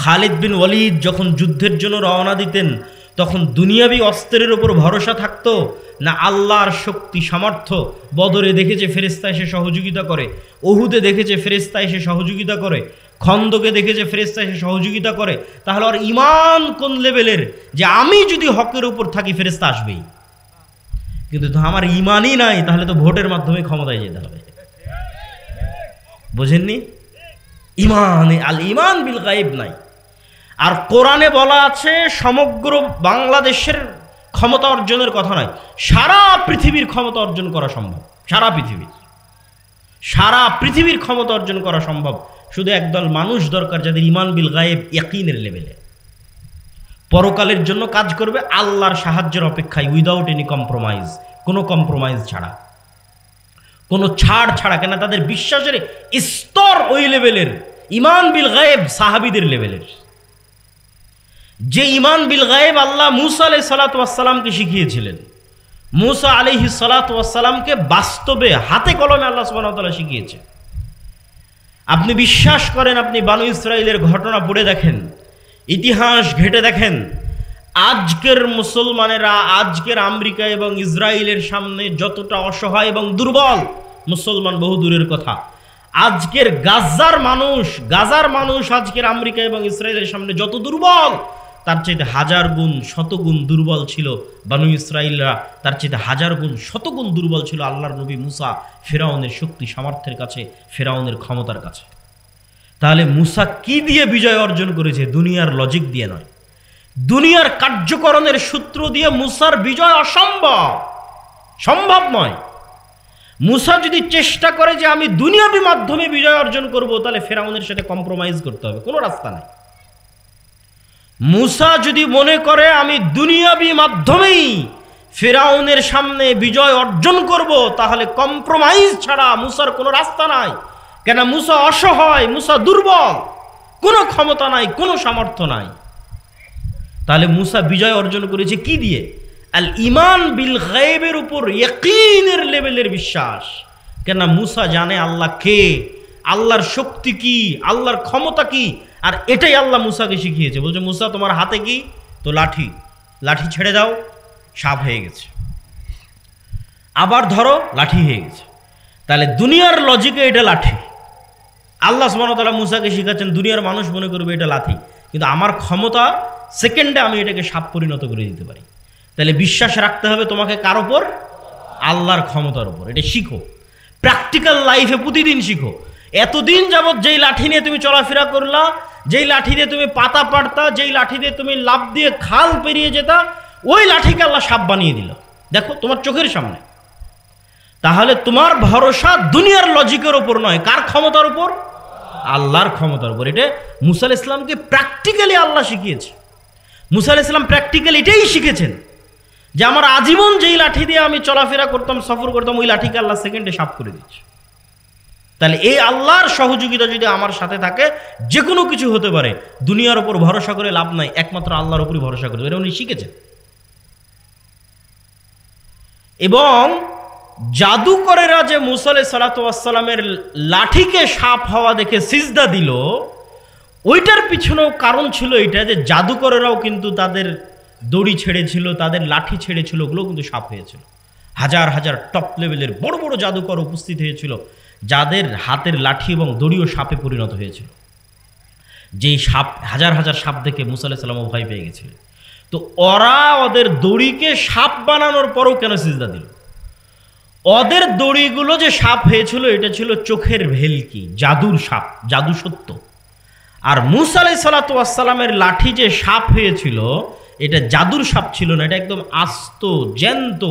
খালিদ বিন ওয়ালিদ যখন যুদ্ধের জন্য রওনা দিতেন তখন দুনিয়াবি অস্ত্রের উপর ভরসা থাকতো না আল্লাহর শক্তি সামর্থ্য? বদরে দেখেছে ফেরেশতা এসে সহযোগিতা করে, উহুদে দেখেছে ফেরেশতা এসে সহযোগিতা করে, খন্দকে দেখেছে ফেরেশতা এসে সহযোগিতা করে। তাহলে আর ঈমান কোন লেভেলের যে আমি যদি হকের উপর থাকি ফেরেশতা আসবেই? কিন্তু আমার ঈমানই নাই, তাহলে তো ভোটের মাধ্যমে ক্ষমতায় যেতে হবে। বোঝেননি? ঈমান, আল ঈমান বিল গায়ব নাই। আর কোরআনে বলা আছে সমগ্র বাংলাদেশের ক্ষমতা অর্জনের কথা নয়, সারা পৃথিবীর ক্ষমতা অর্জন করা সম্ভব। সারা পৃথিবীর ক্ষমতা অর্জন করা সম্ভব। শুধু একদল মানুষ দরকার যাদের ঈমান বিল গায়ব ইয়াকিনের লেভেলে, পরকালের জন্য কাজ করবে আল্লাহর সাহায্যের অপেক্ষায়, উইদাউট এনি কম্প্রোমাইজ, কোনো কম্প্রোমাইজ ছাড়া, কোনো ছাড় ছাড়া। কেন? তাদের বিশ্বাসের স্তর ওই লেভেলের, ঈমান বিল গায়ব সাহাবীদের লেভেলের। যে ঈমান বিল গায়ব আল্লাহ মুসা আলাইহিস সালাতু ওয়াস সালামকে শিখিয়েছিলেন, মুসা আলাইহিস সালাতু ওয়াস সালামকে বাস্তবে হাতে কলমে আল্লাহ সুবহানাহু ওয়া তাআলা শিখিয়েছে। আপনি বিশ্বাস করেন, আপনি বানু ইসরাইলের ঘটনা পড়ে দেখেন, ইতিহাস ঘেটে দেখেন, আজকের মুসলমানেরা আজকের আমেরিকা এবং ইসরায়েলের সামনে যতটা অসহায় এবং দুর্বল, মুসলমান বহু দূরের কথা, আজকের গাজার মানুষ আজকের আমেরিকা এবং ইসরায়েলের সামনে যত দুর্বল, তার চাইতে হাজার গুণ শতগুণ দুর্বল ছিল বানু ইসরাইলরা, তার চাইতে হাজার গুণ শতগুণ দুর্বল ছিল আল্লাহর নবী মুসা ফেরাউনের শক্তি সামর্থ্যের কাছে, ফেরাউনের ক্ষমতার কাছে। তাহলে মুসা কি দিয়ে বিজয় অর্জন করেছে? দুনিয়ার লজিক দিয়ে নয়, দুনিয়ার কার্যকরণের সূত্র দিয়ে মুসার বিজয় অসম্ভব, সম্ভব নয়। মুসা যদি চেষ্টা করে যে আমি দুনিয়াবি মাধ্যমে বিজয় অর্জন করব, তাহলে ফেরাউনের সাথে কম্প্রোমাইজ করতে হবে, কোনো রাস্তা নাই। মুসা যদি মনে করে আমি দুনিয়াবি মাধ্যমেই ফেরাউনের সামনে বিজয় অর্জন করব, তাহলে কম্প্রোমাইজ ছাড়া মুসার কোনো রাস্তা নাই। কেন? মুসা অসহায়, মুসা দুর্বল, কোনো ক্ষমতা নাই, কোনো সামর্থ্য নাই। তাহলে মুসা বিজয় অর্জন করেছে কি দিয়ে? আল ঈমান বিল গায়বের উপর ইয়াকিনের লেভেলের বিশ্বাস। কেন? মুসা জানে আল্লাহ কে, আল্লাহর শক্তি কি, আল্লাহর ক্ষমতা কি, আর এটাই আল্লাহ মুসাকে শিখিয়েছে। বলছে মুসা তোমার হাতে কি? তো লাঠি, লাঠি ছেড়ে দাও, সাপ হয়ে গেছে, আবার ধরো, লাঠি হয়ে গেছে। তাহলে দুনিয়ার লজিকে এটা লাঠি, আল্লাহ সুবহানাহু ওয়া তাআলা মুসাকে শিখাচ্ছেন দুনিয়ার মানুষ মনে করবে এটা লাঠি, কিন্তু আমার ক্ষমতা সেকেন্ডে আমি এটাকে সাপ পরিণত করে দিতে পারি। তাহলে বিশ্বাস রাখতে হবে তোমাকে কার ওপর? আল্লাহর ক্ষমতার উপর। এটা শিখো, প্র্যাকটিক্যাল লাইফে প্রতিদিন শিখো। এতদিন যাবৎ যেই লাঠি নিয়ে তুমি চলাফেরা করলা, যেই লাঠি দিয়ে তুমি পাতা পাড়তা, যেই লাঠি দিয়ে তুমি লাফ দিয়ে খাল পেরিয়ে যেতা, ওই লাঠিকে আল্লাহ সাপ বানিয়ে দিল, দেখো তোমার চোখের সামনে। তাহলে তোমার ভরসা দুনিয়ার লজিকের উপর নয়, কার ক্ষমতার উপর? আল্লাহর ক্ষমতার উপর। এটা মুসা আলাইহিস সালামকে প্র্যাকটিক্যালি আল্লাহ শিখিয়েছে। মুসা আলাইহিস সালাম প্র্যাকটিক্যালি এটাই শিখেছেন যে আমার আজীবন যেই লাঠি দিয়ে আমি চলাফেরা করতাম, সফর করতাম, ওই লাঠিকে আল্লাহ সেকেন্ডে সাপ করে দিচ্ছে। তাহলে এই আল্লাহর সহযোগিতা যদি আমার সাথে থাকে, যে কোনো কিছু হতে পারে। দুনিয়ার উপর ভরসা করে লাভ নাই, একমাত্র আল্লাহর উপরই ভরসা করতে হবে, এটা উনি শিখেছেন। এবং জাদুকরেরা যে মুসা আলাইহিস সালাতু ওয়াস সালামের লাঠিকে সাপ হওয়া দেখে সিজদা দিল, ওইটার পিছনেও কারণ ছিল এটা যে জাদুকরেরাও কিন্তু তাদের দড়ি ছেড়েছিল, তাদের লাঠি ছেড়েছিল, ওগুলো কিন্তু সাপ হয়েছিল। হাজার হাজার টপ লেভেলের বড় বড় জাদুকর উপস্থিত হয়েছিল, যাদের হাতের লাঠি এবং দড়িও সাপে পরিণত হয়েছিল। যেই সাপ, হাজার হাজার সাপ দেখে মুসা আলাইহিস সালামও ভয় পেয়ে গেছিল। তো ওরা ওদের দড়িকে সাপ বানানোর পরও কেন সিজদা দিল? ওদের দড়িগুলো যে সাপ হয়েছিল, এটা ছিল চোখের ভেলকি, জাদুর সাপ, জাদু সত্য। আর মুসা আলাইহিস সালাতু ওয়াস সালামের লাঠি যে সাপ হয়েছিল, এটা জাদুর সাপ ছিল না, এটা একদম আস্ত জ্যান্ত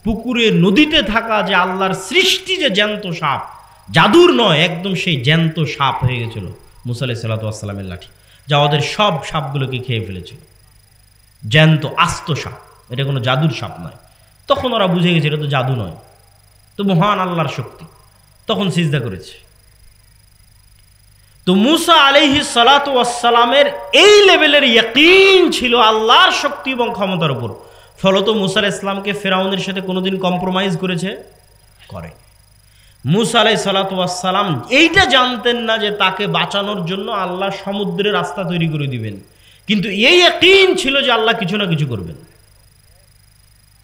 পুকুরে নদীতে থাকা যে আল্লাহর সৃষ্টি যে জ্যান্ত সাপ, জাদুর নয়, একদম সেই জ্যান্ত সাপ হয়ে গেছিল মুসা আলাইহিস সালাতু ওয়াস সালামের লাঠি, যা ওদের সব সাপগুলোকে খেয়ে ফেলেছিল। জ্যান্ত আস্ত সাপ, এটা কোনো জাদুর সাপ নয়। তখন ওরা বুঝে গেছে এটা তো জাদু নয়, তো মহান আল্লাহর শক্তি, তখন সিজদা করেছে। তো মুসা আলাইহিস সালাতু ওয়াস সালামের এই লেভেলের ইয়াকিন ছিল আল্লাহর শক্তি এবং ক্ষমতার উপর। ফলত মুসা আলাইহিস সালামকে ফেরাউনের সাথে কোনোদিন কম্প্রোমাইজ করেছে? করে। মুসা আলাইহিস সালাতু ওয়াস সালাম এইটা জানতেন না যে তাকে বাঁচানোর জন্য আল্লাহ সমুদ্রের রাস্তা তৈরি করে দিবেন, কিন্তু এই ইয়াকিন ছিল যে আল্লাহ কিছু না কিছু করবেন।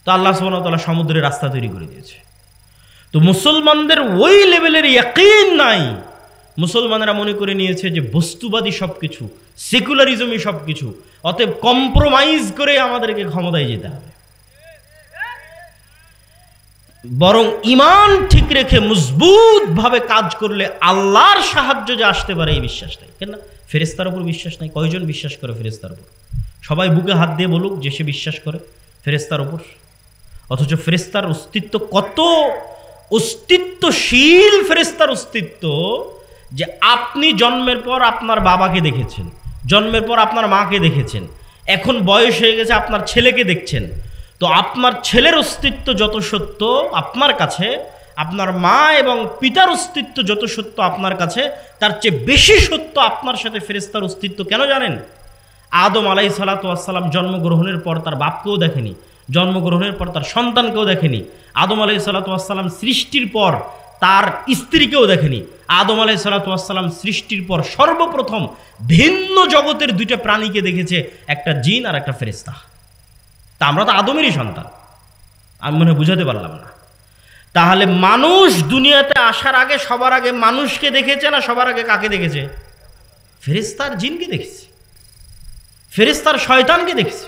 তো আল্লাহ সুবহানাহু ওয়া তাআলা সমুদ্রের রাস্তা তৈরি করে দিয়েছে। তো মুসলমানদের ওই লেভেলের ইয়াকিন নাই। মুসলমানেরা মনে করে নিয়েছে যে বস্তুবাদী সবকিছু, সেকুলারিজমই সবকিছু, অতএব কম্প্রোমাইজ করে আমাদেরকে ক্ষমতায় যেতে হবে। বরং ঈমান ঠিক রেখে মজবুতভাবে কাজ করলে আল্লাহর সাহায্য যে আসতে পারে এই বিশ্বাস নাই। কেন ফেরেশতার উপর বিশ্বাস নাই? কয়জন বিশ্বাস করে ফেরেশতার উপর? সবাই বুকে হাত দিয়ে বলুক যে সে বিশ্বাস করে ফেরেশতার উপর। অথচ ফেরেশতার অস্তিত্ব কত অস্তিত্বশীল, ফেরেশতার অস্তিত্ব যে আপনি জন্মের পর আপনার বাবাকে দেখেছেন, জন্মের পর আপনার মাকে দেখেছেন, এখন বয়স হয়ে গেছে আপনার ছেলেকে দেখছেন। তো আপনার ছেলের অস্তিত্ব যত সত্য আপনার কাছে, আপনার মা এবং পিতার অস্তিত্ব যত সত্য আপনার কাছে, তার চেয়ে বেশি সত্য আপনার সাথে ফেরেশতার অস্তিত্ব। কেন জানেন? আদম আলাইহিস সালাতু ওয়াস সালাম জন্মগ্রহণের পর তার বাপকেও দেখেনি, জন্মগ্রহণের পর তার সন্তানকেও দেখেনি। আদম আলাইহিস সালাতু ওয়াস সালাম সৃষ্টির পর তার স্ত্রীকেও দেখেনি। আদম আলাইহিস সালাতু ওয়াস সালাম সৃষ্টির পর সর্বপ্রথম ভিন্ন জগতের দুইটা প্রাণীকে দেখেছে, একটা জিন আর একটা ফেরেশতা। তা আমরা তো আদমেরই সন্তান, আমি মনে হয় বুঝাতে পারলাম না। তাহলে মানুষ দুনিয়াতে আসার আগে সবার আগে মানুষকে দেখেছে না সবার আগে কাকে দেখেছে? ফেরেশতার জিনকে দেখেছে, ফেরেশতার শয়তানকে দেখেছে।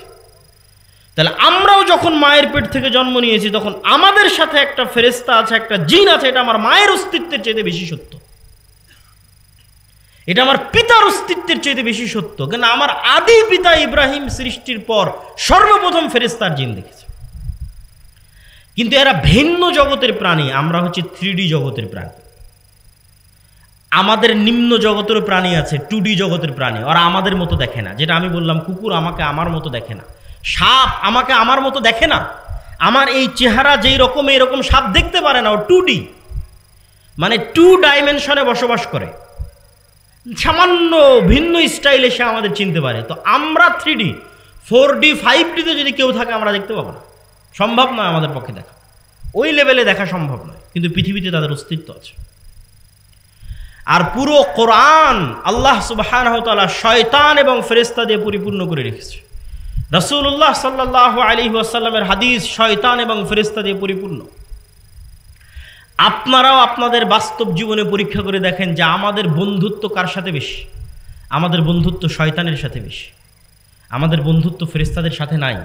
তাহলে আমরাও যখন মায়ের পেট থেকে জন্ম নিয়েছি তখন আমাদের সাথে একটা ফেরেশতা আছে, একটা জিন আছে। এটা আমার মায়ের অস্তিত্বের চাইতে বেশি সত্য, এটা আমার পিতার অস্তিত্বের চাইতে বেশি সত্য। কেন আমার আদি পিতা ইব্রাহিম সৃষ্টির পর সর্বপ্রথম ফেরেশতার জিন দেখেছে। কিন্তু এরা ভিন্ন জগতের প্রাণী, আমরা হচ্ছে 3D জগতের প্রাণী। আমাদের নিম্ন জগতের প্রাণী আছে, 2D জগতের প্রাণী, ওরা আমাদের মতো দেখে না। যেটা আমি বললাম, কুকুর আমাকে আমার মতো দেখে না, সাপ আমাকে আমার মতো দেখে না। আমার এই চেহারা যেই রকম এইরকম সাপ দেখতে পারে না, ও 2D, মানে 2 ডাইমেনশনে বসবাস করে, সামান্য ভিন্ন স্টাইলে সে আমাদের চিনতে পারে। তো আমরা 3D, 4D, 5Dতে যদি কেউ থাকে আমরা দেখতে পাবো না, সম্ভব নয় আমাদের পক্ষে দেখা, ওই লেভেলে দেখা সম্ভব নয়। কিন্তু পৃথিবীতে তাদের অস্তিত্ব আছে। আর পুরো কোরআন আল্লাহ সুবহানাহু ওয়া তাআলা শয়তান এবং ফেরেশতা দিয়ে পরিপূর্ণ করে রেখেছে। রাসূলুল্লাহ সাল্লাল্লাহু আলাইহি ওয়াসাল্লামের হাদিস শয়তান এবং ফেরেশতা দিয়ে পরিপূর্ণ। আপনারাও আপনাদের বাস্তব জীবনে পরীক্ষা করে দেখেন যে আমাদের বন্ধুত্ব কার সাথে বেশি? আমাদের বন্ধুত্ব শয়তানের সাথে বেশি, আমাদের বন্ধুত্ব ফেরেশতাদের সাথে নাই।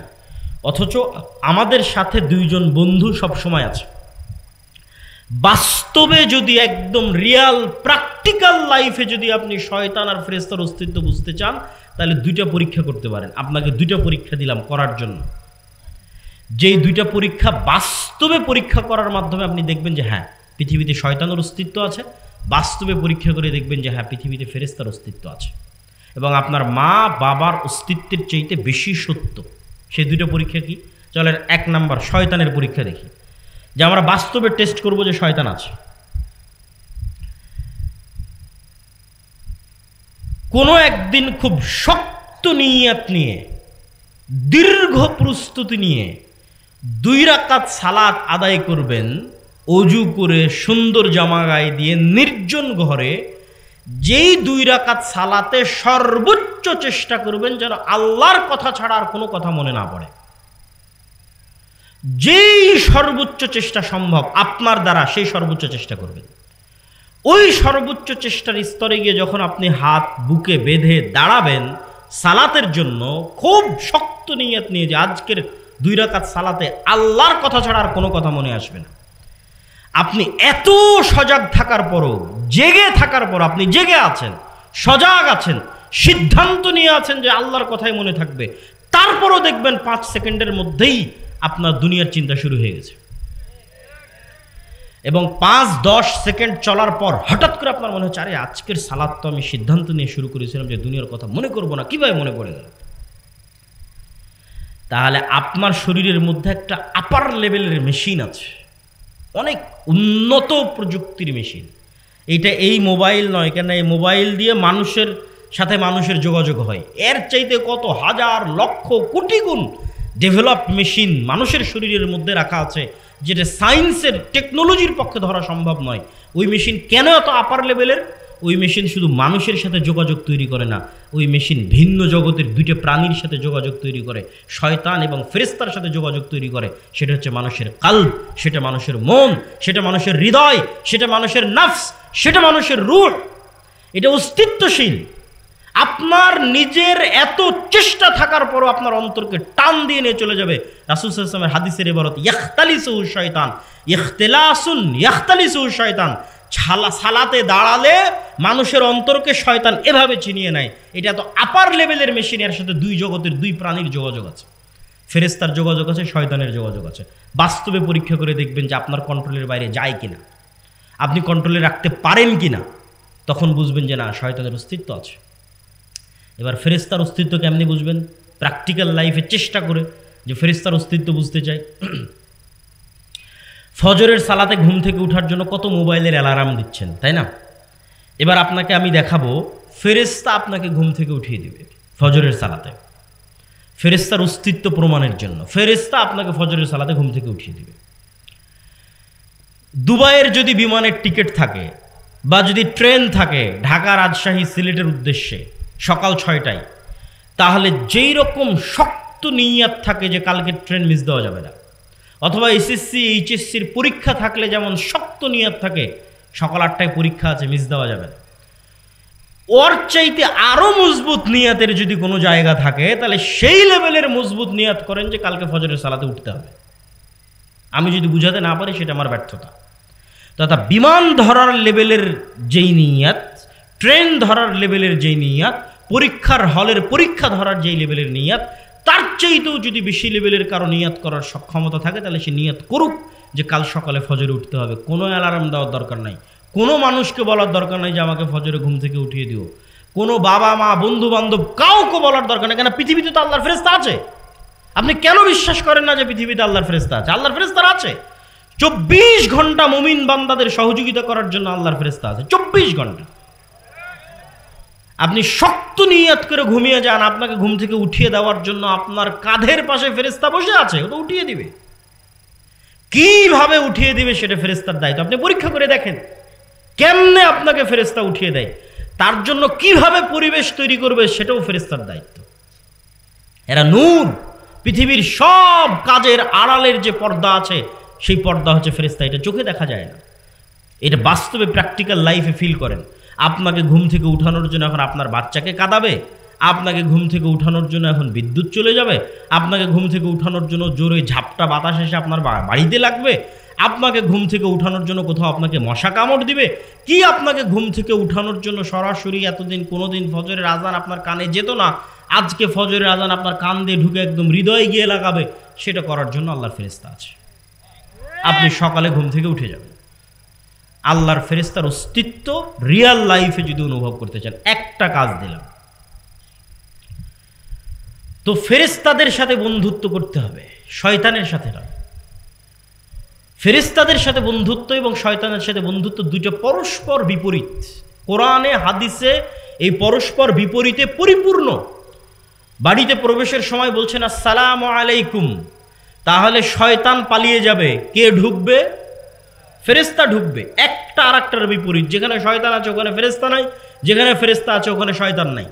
অথচ আমাদের সাথে 2 জন বন্ধু সব সময় আছে। বাস্তবে যদি একদম রিয়াল প্র্যাকটিক্যাল লাইফে যদি আপনি শয়তান আর ফেরেশতার অস্তিত্ব বুঝতে চান, তাহলে 2টা পরীক্ষা করতে পারেন। আপনাকে 2টা পরীক্ষা দিলাম করার জন্য, যেই 2টা পরীক্ষা বাস্তবে পরীক্ষা করার মাধ্যমে আপনি দেখবেন যে হ্যাঁ পৃথিবীতে শয়তানের অস্তিত্ব আছে, বাস্তবে পরীক্ষা করে দেখবেন যে হ্যাঁ পৃথিবীতে ফেরেশতার অস্তিত্ব আছে এবং আপনার মা বাবার অস্তিত্বের চাইতে বেশি সত্য। সেই 2টা পরীক্ষা কি? চলেন 1 নাম্বার শয়তানের পরীক্ষা দেখি, যে আমরা বাস্তবে টেস্ট করব যে শয়তান আছে। কোনো একদিন খুব শক্ত নিয়ত নিয়ে, দীর্ঘ প্রস্তুতি নিয়ে 2 রাকাত সালাত আদায় করবেন, অজু করে সুন্দর জামা গায়ে দিয়ে নির্জন ঘরে। যেই 2 রাকাত সালাতে সর্বোচ্চ চেষ্টা করবেন যেন আল্লাহর কথা ছাড়া আর কোনো কথা মনে না পড়ে। যেই সর্বোচ্চ চেষ্টা সম্ভব আপনার দ্বারা সেই সর্বোচ্চ চেষ্টা করবেন। ওই সর্বোচ্চ চেষ্টার স্তরে গিয়ে যখন আপনি হাত বুকে বেঁধে দাঁড়াবেন সালাতের জন্য, খুব শক্ত নিয়ত নিয়ে যে আজকের 2 রাকাত সালাতে আল্লাহর কথা ছাড়া আর কোনো কথা মনে আসবে না। আপনি এত সজাগ থাকার পরও, জেগে থাকার পর, আপনি জেগে আছেন, সজাগ আছেন, সিদ্ধান্ত নিয়ে আছেন যে আল্লাহর কথাই মনে থাকবে, তারপরও দেখবেন 5 সেকেন্ডের মধ্যেই আপনার দুনিয়ার চিন্তা শুরু হয়ে গেছে। এবং 5-10 সেকেন্ড চলার পর হঠাৎ করে আপনার মনে হচ্ছে আরে আজকের সালাত তো আমি সিদ্ধান্ত নিয়ে শুরু করেছিলাম যে দুনিয়ার কথা মনে করব না, কিভাবে মনে পড়ে গেল? তাহলে আপনার শরীরের মধ্যে একটা আপার লেভেলের মেশিন আছে, অনেক উন্নত প্রযুক্তির মেশিন। এইটা এই মোবাইল নয়, কেন এই মোবাইল দিয়ে মানুষের সাথে মানুষের যোগাযোগ হয়, এর চাইতে কত হাজার লক্ষ কোটি গুণ ডেভেলপড মেশিন মানুষের শরীরের মধ্যে রাখা আছে, যেটা সায়েন্সের টেকনোলজির পক্ষে ধরা সম্ভব নয়, ওই মেশিন কেন এত আপার লেভেলের? ওই মেশিন শুধু মানুষের সাথে যোগাযোগ তৈরি করে না, ওই মেশিন ভিন্ন জগতের দুইটা প্রাণীর সাথে যোগাযোগ তৈরি করে, শয়তান এবং ফেরেশতার সাথে যোগাযোগ তৈরি করে। সেটা হচ্ছে মানুষের কলব, সেটা মানুষের মন, সেটা মানুষের হৃদয়, সেটা মানুষের নফস, সেটা মানুষের রূহ। এটা অস্তিত্বশীল। আপনার নিজের এত চেষ্টা থাকার পরও আপনার অন্তরকে টান দিয়ে নিয়ে চলে যাবে। রাসূল সাল্লাল্লাহু আলাইহি ওয়াসাল্লামের হাদিসের ইবারত ইখতালিসু শয়তান, ইখতিলাসুন ইখতালিসু শয়তান। সালাতে দাঁড়ালে মানুষের অন্তরকে শয়তান এভাবে চিনিয়ে নেয়। এটা তো আপার লেভেলের মেশিন, এর সাথে দুই জগতের দুই প্রাণীর যোগাযোগ আছে, ফেরেশতার যোগাযোগ আছে, শয়তানের যোগাযোগ আছে। বাস্তবে পরীক্ষা করে দেখবেন যে আপনার কন্ট্রোলের বাইরে যায় কিনা, আপনি কন্ট্রোলে রাখতে পারেন কিনা, তখন বুঝবেন যে না, শয়তানের অস্তিত্ব আছে। এবার ফেরেশতার অস্তিত্ব কেমনি বুঝবেন? প্র্যাকটিক্যাল লাইফে চেষ্টা করে যে ফেরেশতার অস্তিত্ব বুঝতে চাই। ফজরের সালাতে ঘুম থেকে ওঠার জন্য কত মোবাইলের অ্যালার্ম দিচ্ছেন, তাই না? এবার আপনাকে আমি দেখাবো ফেরেশতা আপনাকে ঘুম থেকে উঠিয়ে দিবে ফজরের সালাতে, ফেরেশতার অস্তিত্ব প্রমাণের জন্য। ফেরেশতা আপনাকে ফজরের সালাতে ঘুম থেকে উঠিয়ে দিবে। দুবাইয়ের যদি বিমানের টিকিট থাকে বা যদি ট্রেন থাকে ঢাকা, রাজশাহী, সিলেটের উদ্দেশ্যে সকাল 6টায়, তাহলে যেই রকম শক্ত নিয়ত থাকে যে কালকে ট্রেন মিস দেওয়া যাবে না, অথবা এসএসসি এইচএসসির পরীক্ষা থাকলে যেমন শক্ত নিয়ত থাকে সকাল 8টায় পরীক্ষা আছে, মিস দেওয়া যাবে না, ওর চাইতে আরও মজবুত নিয়তের যদি কোনো জায়গা থাকে তাহলে সেই লেভেলের মজবুত নিয়ত করেন যে কালকে ফজরের সালাতে উঠতে হবে। আমি যদি বুঝাতে না পারি সেটা আমার ব্যর্থতা। তথা বিমান ধরার লেভেলের যেই নিয়ত, ট্রেন ধরার লেভেলের যেই নিয়ত, পরীক্ষার হলের পরীক্ষা ধরার যেই লেভেলের নিয়ত, তার চাইতেও যদি বেশি লেভেলের কারো নিয়ত করার সক্ষমতা থাকে তাহলে সে নিয়ত করুক যে কাল সকালে ফজরে উঠতে হবে। কোনো অ্যালার্ম দেওয়ার দরকার নাই, কোনো মানুষকে বলার দরকার নাই যে আমাকে ফজরে ঘুম থেকে উঠিয়ে দিও, কোনো বাবা মা বন্ধু বান্ধব কাউকে বলার দরকার নেই। কেন? পৃথিবীতে তো আল্লাহর ফেরেশতা আছে। আপনি কেন বিশ্বাস করেন না যে পৃথিবীতে আল্লাহর ফেরেশতা আছে? আল্লাহর ফেরেশতা আছে। 24 ঘন্টা মুমিন বান্দাদের সহযোগিতা করার জন্য আল্লাহর ফেরেশতা আছে, 24 ঘন্টা। আপনি শক্ত নিয়ত করে ঘুমিয়ে যান, আপনাকে ঘুম থেকে উঠিয়ে দেওয়ার জন্য আপনার কাঁধের পাশে ফেরেশতা বসে আছে, ও তো উঠিয়ে দিবে। কিভাবে উঠিয়ে দিবে সেটা ফেরেশতার দায়িত্ব। আপনি পরীক্ষা করে দেখেন কেমনে আপনাকে ফেরেশতা উঠিয়ে দেয়, তার জন্য কিভাবে পরিবেশ তৈরি করবে সেটাও ফেরেশতার দায়িত্ব। এরা নূর। পৃথিবীর সব কাজের আড়ালের যে পর্দা আছে সেই পর্দা হচ্ছে ফেরেশতা। এটা চোখে দেখা যায় না, এটা বাস্তবে প্র্যাকটিক্যাল লাইফে ফিল করেন। আপনাকে ঘুম থেকে উঠানোর জন্য এখন আপনার বাচ্চাকে কাঁদাবে, আপনাকে ঘুম থেকে উঠানোর জন্য এখন বিদ্যুৎ চলে যাবে, আপনাকে ঘুম থেকে উঠানোর জন্য জোরে ঝাপটা বাতাস এসে আপনার বাড়িতে লাগবে, আপনাকে ঘুম থেকে উঠানোর জন্য কোথাও আপনাকে মশা কামড় দিবে, কি আপনাকে ঘুম থেকে উঠানোর জন্য সরাসরি এতদিন কোনোদিন ফজরের আজান আপনার কানে যেত না, আজকে ফজরের আজান আপনার কান দিয়ে ঢুকে একদম হৃদয়ে গিয়ে লাগাবে, সেটা করার জন্য আল্লাহর ফেরেশতা আছে। আপনি সকালে ঘুম থেকে উঠে যাবেন। আল্লাহর ফেরেশতার অস্তিত্ব রিয়েল লাইফে যদি অনুভব করতে চান, একটা কাজ দিলাম, তো ফেরেশতাদের সাথে বন্ধুত্ব করতে হবে, শয়তানের সাথে নয়। ফেরেশতাদের সাথে বন্ধুত্ব এবং শয়তানের সাথে বন্ধুত্ব দুটো পরস্পর বিপরীত। কোরআনে হাদিসে এই পরস্পর বিপরীতে পরিপূর্ণ। বাড়িতে প্রবেশের সময় বলছেন আসসালামু আলাইকুম, তাহলে শয়তান পালিয়ে যাবে, কে ঢুকবে? ফেরেশতা ঢুকবে। একটা আর একটার বিপরীত। যেখানে শয়তান আছে ওখানে ফেরেশতা নাই, যেখানে ফেরেশতা আছে ওখানে শয়তান নাই।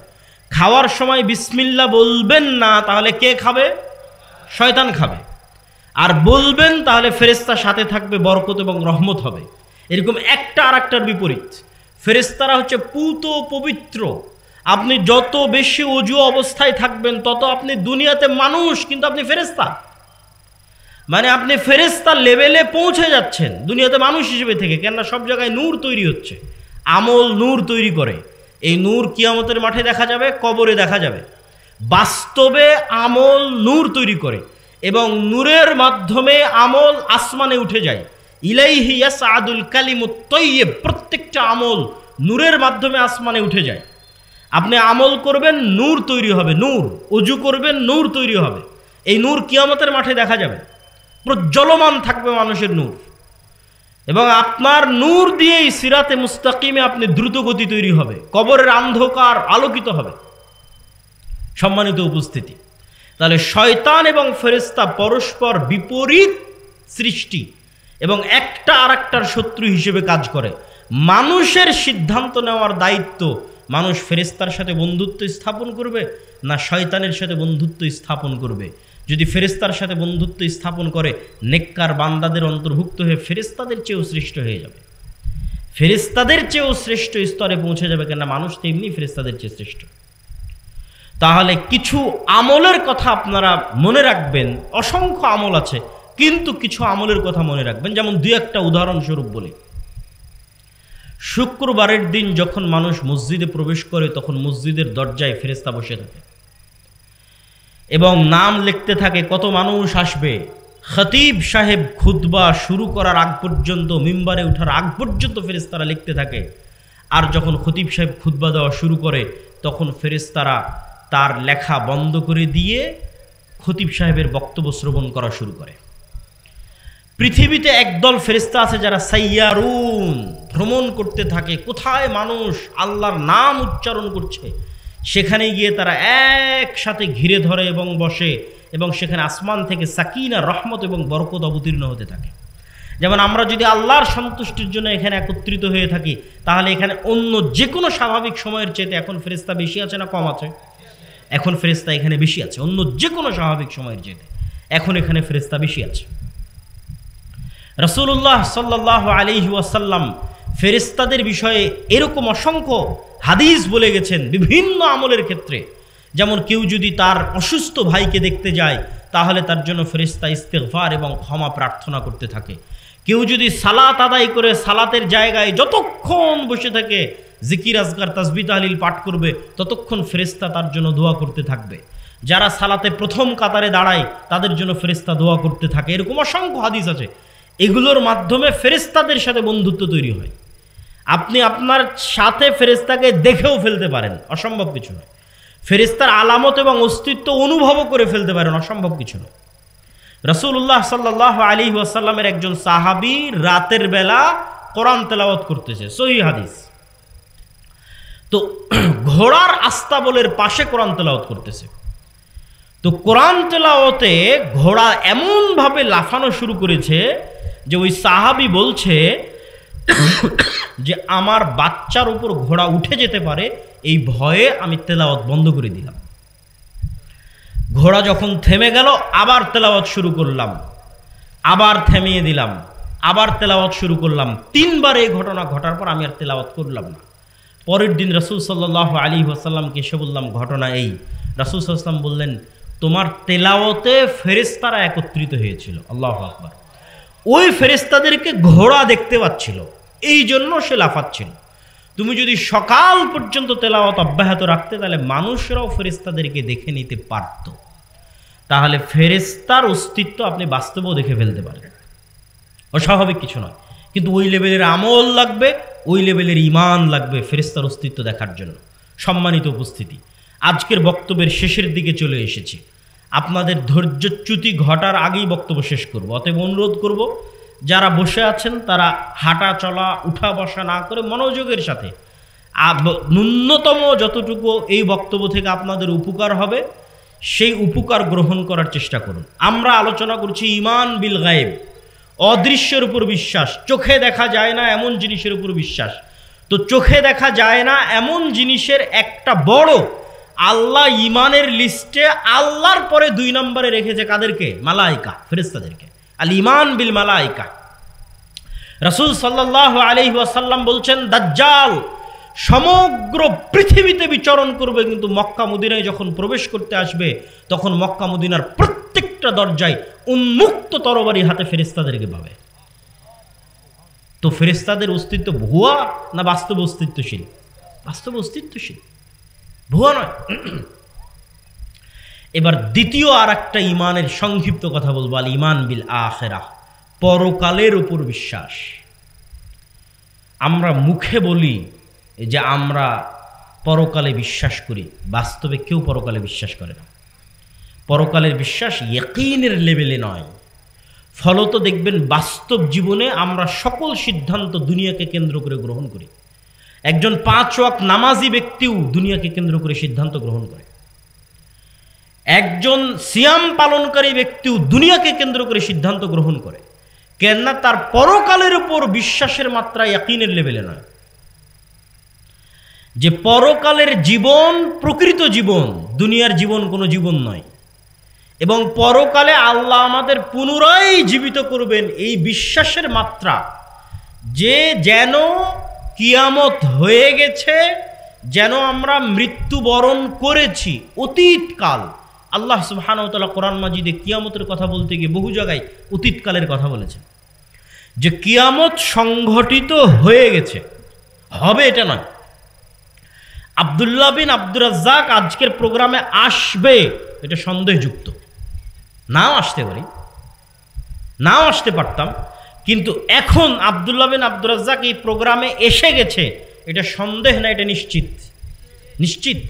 খাওয়ার সময় বিসমিল্লাহ বলবেন না, তাহলে কে খাবে? শয়তান খাবে। আর বলবেন তাহলে ফেরেশতার সাথে থাকবে, বরকত এবং রহমত হবে। এরকম একটা আর একটার বিপরীত। ফেরেশতারা হচ্ছে পুত পবিত্র। আপনি যত বেশি ওযু অবস্থায় থাকবেন তত আপনি দুনিয়াতে মানুষ, কিন্তু আপনি ফেরেশতা। মানে আপনি ফেরেশতার লেভেলে পৌঁছে যাচ্ছেন দুনিয়াতে মানুষ হিসেবে থেকে। কেননা সব জায়গায় নূর তৈরি হচ্ছে, আমল নূর তৈরি করে। এই নূর কিয়ামতের মাঠে দেখা যাবে, কবরে দেখা যাবে। বাস্তবে আমল নূর তৈরি করে এবং নূরের মাধ্যমে আমল আসমানে উঠে যায়। ইলাইহি ইয়াসআদুল কালিমুত তাইয়্যিব, প্রত্যেকটা আমল নূরের মাধ্যমে আসমানে উঠে যায়। আপনি আমল করবেন, নূর তৈরি হবে, নূর। ওযু করবেন, নূর তৈরি হবে। এই নূর কিয়ামতের মাঠে দেখা যাবে, প্রজ্বলমান থাকবে মানুষের নূর। এবং আপনার নূর দিয়েই সিরাতে মুস্তাকিমে আপনি দ্রুত গতি তৈরি হবে, কবরের অন্ধকার আলোকিত হবে। সম্মানিত উপস্থিতি, তাহলে শয়তান এবং ফেরেশতা পরস্পর বিপরীত সৃষ্টি, এবং একটা আর একটার শত্রু হিসেবে কাজ করে। মানুষের সিদ্ধান্ত নেওয়ার দায়িত্ব, মানুষ ফেরেশতার সাথে বন্ধুত্ব স্থাপন করবে না শয়তানের সাথে বন্ধুত্ব স্থাপন করবে। যদি ফেরেশতার সাথে বন্ধুত্ব স্থাপন করে, নেককার বান্দাদের অন্তর্ভুক্ত হয়ে ফেরেশতাদের চেয়েও শ্রেষ্ঠ হয়ে যাবে, ফেরেশতাদের চেয়েও শ্রেষ্ঠ স্তরে পৌঁছে যাবে, কেননা মানুষ তো এমনি ফেরেশতাদের চেয়ে শ্রেষ্ঠ। তাহলে কিছু আমলের কথা আপনারা মনে রাখবেন, অসংখ্য আমল আছে, কিন্তু কিছু আমলের কথা মনে রাখবেন। যেমন দুই একটা উদাহরণস্বরূপ বলি। শুক্রবারের দিন যখন মানুষ মসজিদে প্রবেশ করে, তখন মসজিদের দরজায় ফেরেশতা বসে থাকে এবং নাম লিখতে থাকে কত মানুষ আসবে। খতিব সাহেব খুতবা শুরু করার আগ পর্যন্ত, মিম্বারে ওঠার আগ পর্যন্ত ফেরেশতারা লিখতে থাকে। আর যখন খতিব সাহেব খুতবা দেওয়া শুরু করে, তখন ফেরেশতারা তার লেখা বন্ধ করে দিয়ে খতিব সাহেবের বক্তব্য শ্রবণ করা শুরু করে। পৃথিবীতে একদল ফেরেশতা আছে যারা সাইয়ারুন, ভ্রমণ করতে থাকে, কোথায় মানুষ আল্লাহর নাম উচ্চারণ করছে সেখানে গিয়ে তারা একসাথে ঘিরে ধরে এবং বসে, এবং সেখানে আসমান থেকে সাকিনা, রহমত এবং বরকত অবতীর্ণ হতে থাকে। যেমন আমরা যদি আল্লাহর সন্তুষ্টির জন্য এখানে একত্রিত হয়ে থাকি, তাহলে এখানে অন্য যে কোনো স্বাভাবিক সময়ের চেয়ে এখন ফেরেশতা বেশি আছে না কম আছে? এখন ফেরেশতা এখানে বেশি আছে, অন্য যে কোনো স্বাভাবিক সময়ের চেয়ে এখন এখানে ফেরেশতা বেশি আছে। রাসূলুল্লাহ সাল্লাল্লাহু আলাইহি ওয়াসাল্লাম ফেরেশতাদের বিষয়ে এরকম অসংখ্য হাদিস বলে গেছেন বিভিন্ন আমলের ক্ষেত্রে। যেমন কেউ যদি তার অসুস্থ ভাইকে দেখতে যায়, তাহলে তার জন্য ফেরেশতা ইস্তেগফার এবং ক্ষমা প্রার্থনা করতে থাকে। কেউ যদি সালাত আদায় করে সালাতের জায়গায় যতক্ষণ বসে থাকে জিকির আজকার তাসবিহ তাহলিল পাঠ করবে, ততক্ষণ ফেরেশতা তার জন্য দোয়া করতে থাকবে। যারা সালাতে প্রথম কাতারে দাঁড়ায় তাদের জন্য ফেরেশতা দোয়া করতে থাকে। এরকম অসংখ্য হাদিস আছে। এগুলোর মাধ্যমে ফেরেশতাদের সাথে বন্ধুত্ব তৈরি হয়। আপনি আপনার সাথে ফেরেশতাকে দেখেও ফেলতে পারেন, অসম্ভব কিছু নয়। ফেরেশতার আলামত এবং অস্তিত্ব অনুভবও করে ফেলতে পারেন, অসম্ভব কিছু নয়। রাসূলুল্লাহ সাল্লাল্লাহু আলাইহি ওয়াসাল্লামের একজন সাহাবী রাতের বেলা কোরআন তেলাওয়াত করতেছে, সহিহ হাদিস। তো ঘোড়ার আস্তাবলের পাশে কোরআন তেলাওয়াত করতেছে। তো কোরআন তেলাওয়াতে ঘোড়া এমনভাবে লাফানো শুরু করেছে যে ওই সাহাবী বলছে যে আমার বাচ্চার উপর ঘোড়া উঠে যেতে পারে, এই ভয়ে আমি তেলাওয়াত বন্ধ করে দিলাম। ঘোড়া যখন থেমে গেল, আবার তেলাওয়াত শুরু করলাম, আবার থামিয়ে দিলাম, আবার তেলাওয়াত শুরু করলাম। 3 বার এই ঘটনা ঘটার পর আমি আর তেলাওয়াত করলাম না। পরের দিন রাসূল সাল্লাল্লাহু আলাইহি ওয়াসাল্লামকে এসে বললাম ঘটনা এই। রাসূল সাল্লাল্লাহু আলাইহি ওয়াসাল্লাম বললেন, তোমার তেলাওয়াতে ফেরেশতারা একত্রিত হয়েছিল। আল্লাহু আকবার। ওই ফেরেশতাদেরকে ঘোড়া দেখতে পাচ্ছিল, এই জন্য সে লাফাচ্ছিল। তুমি যদি সকাল পর্যন্ত তেলাওয়াত অব্যাহত রাখতে, তাহলে মানুষরাও ফেরেশতাদেরকে দেখে নিতে পারত। তাহলে ফেরেশতার অস্তিত্ব আপনি বাস্তবেও দেখে ফেলতে পারেন, অস্বাভাবিক কিছু নয়। কিন্তু ওই লেভেলের আমল লাগবে, ওই লেভেলের ঈমান লাগবে ফেরেশতার অস্তিত্ব দেখার জন্য। সম্মানিত উপস্থিতি, আজকের বক্তব্যের শেষের দিকে চলে এসেছি। আপনাদের ধৈর্যচ্যুতি ঘটার আগেই বক্তব্য শেষ করব। অতএব অনুরোধ করব, যারা বসে আছেন তারা হাঁটা চলা উঠা বসা না করে মনোযোগের সাথে ন্যূনতম যতটুকু এই বক্তব্য থেকে আপনাদের উপকার হবে সেই উপকার গ্রহণ করার চেষ্টা করুন। আমরা আলোচনা করছি ঈমান বিল গায়েব, অদৃশ্যের উপর বিশ্বাস। চোখে দেখা যায় না এমন জিনিসের উপর বিশ্বাস। তো চোখে দেখা যায় না এমন জিনিসের একটা বড়, আল্লাহ ঈমানের লিস্টে আল্লাহর পরে 2 নম্বরে রেখেছে কাদেরকে? মালায়েকা, ফেরেশতাদেরকে। আল ঈমান বিল মালায়েকা। রাসূল সাল্লাল্লাহু আলাইহি ওয়াসাল্লাম বলছেন, দাজ্জাল সমগ্র পৃথিবীতে বিচরণ করবে, কিন্তু মক্কা মদিনায় যখন প্রবেশ করতে আসবে, তখন মক্কা মদিনার প্রত্যেকটা দরজায় উন্মুক্ত তরবারি হাতে ফেরেশতাদেরকে পাবে। তো ফেরেশতাদের অস্তিত্ব ভুয়া না বাস্তব অস্তিত্বশীল? বাস্তব অস্তিত্বশীল, ভুয়া নয়। এবার দ্বিতীয় আর একটা ঈমানের সংক্ষিপ্ত কথা বলবো, আল ঈমান বিল আখিরাহ, পরকালের উপর বিশ্বাস। আমরা মুখে বলি যে আমরা পরকালে বিশ্বাস করি, বাস্তবে কেউ পরকালে বিশ্বাস করে না। পরকালের বিশ্বাস ইয়াকিনের লেভেলে নয়। ফলত দেখবেন বাস্তব জীবনে আমরা সকল সিদ্ধান্ত দুনিয়াকে কেন্দ্র করে গ্রহণ করি। একজন 5 ওয়াক্ত নামাজি ব্যক্তিও দুনিয়াকে কেন্দ্র করে সিদ্ধান্ত গ্রহণ করে। একজন সিয়াম পালনকারী ব্যক্তিও দুনিয়াকে কেন্দ্র করে সিদ্ধান্ত গ্রহণ করে। কেননা তার পরকালের উপর বিশ্বাসের মাত্রা ইয়াকিনের লেভেলে নয়। যে পরকালের জীবন প্রকৃত জীবন, দুনিয়ার জীবন কোনো জীবন নয়, এবং পরকালে আল্লাহ আমাদের পুনরায় জীবিত করবেন, এই বিশ্বাসের মাত্রা, যে যেন কিয়ামত হয়ে গেছে, যেন আমরা মৃত্যুবরণ করেছি অতীতকাল। আল্লাহ সুবহানাহু ওয়া তাআলা কোরআন মাজিদে কিয়ামতের কথা বলতে গিয়ে বহু জায়গায় অতীতকালের কথা বলেছেন, যে কিয়ামত সংঘটিত হয়ে গেছে, হবে এটা নয়। আব্দুল্লাহ বিন আব্দুর রাজ্জাক আজকের প্রোগ্রামে আসবে এটা সন্দেহযুক্ত, নাও আসতে পারি, নাও আসতে পারতাম, কিন্তু এখন আব্দুল্লাহ বিন আব্দুর রাজ্জাক এই প্রোগ্রামে এসে গেছে, এটা সন্দেহ না, এটা নিশ্চিত, নিশ্চিত।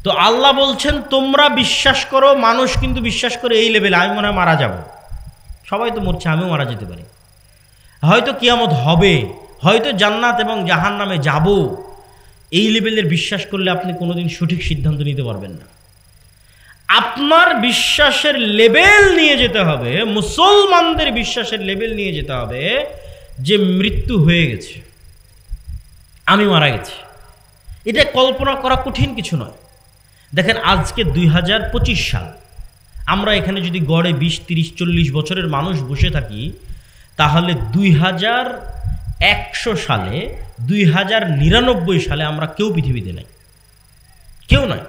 তো আল্লাহ বলছেন তোমরা বিশ্বাস করো, মানুষ কিন্তু বিশ্বাস করে এই লেভেলে, আমি মনে হয় মারা যাব, সবাই তো মরছে, আমিও মারা যেতে পারি, হয়তো কিয়ামত হবে, হয়তো জান্নাত এবং জাহান্নামে যাব, এই লেভেলের বিশ্বাস করলে আপনি কোনোদিন সঠিক সিদ্ধান্ত নিতে পারবেন না। আপনার বিশ্বাসের লেভেল নিয়ে যেতে হবে, মুসলমানদের বিশ্বাসের লেভেল নিয়ে যেতে হবে যে মৃত্যু হয়ে গেছে, আমি মারা গেছি। এটা কল্পনা করা কঠিন কিছু নয়। দেখেন আজকে 2025 সাল, আমরা এখানে যদি গড়ে 20, 30, 40 বছরের মানুষ বসে থাকি, তাহলে 2100 সালে, 2099 সালে আমরা কেউ পৃথিবীতে নাই, কেউ নয়।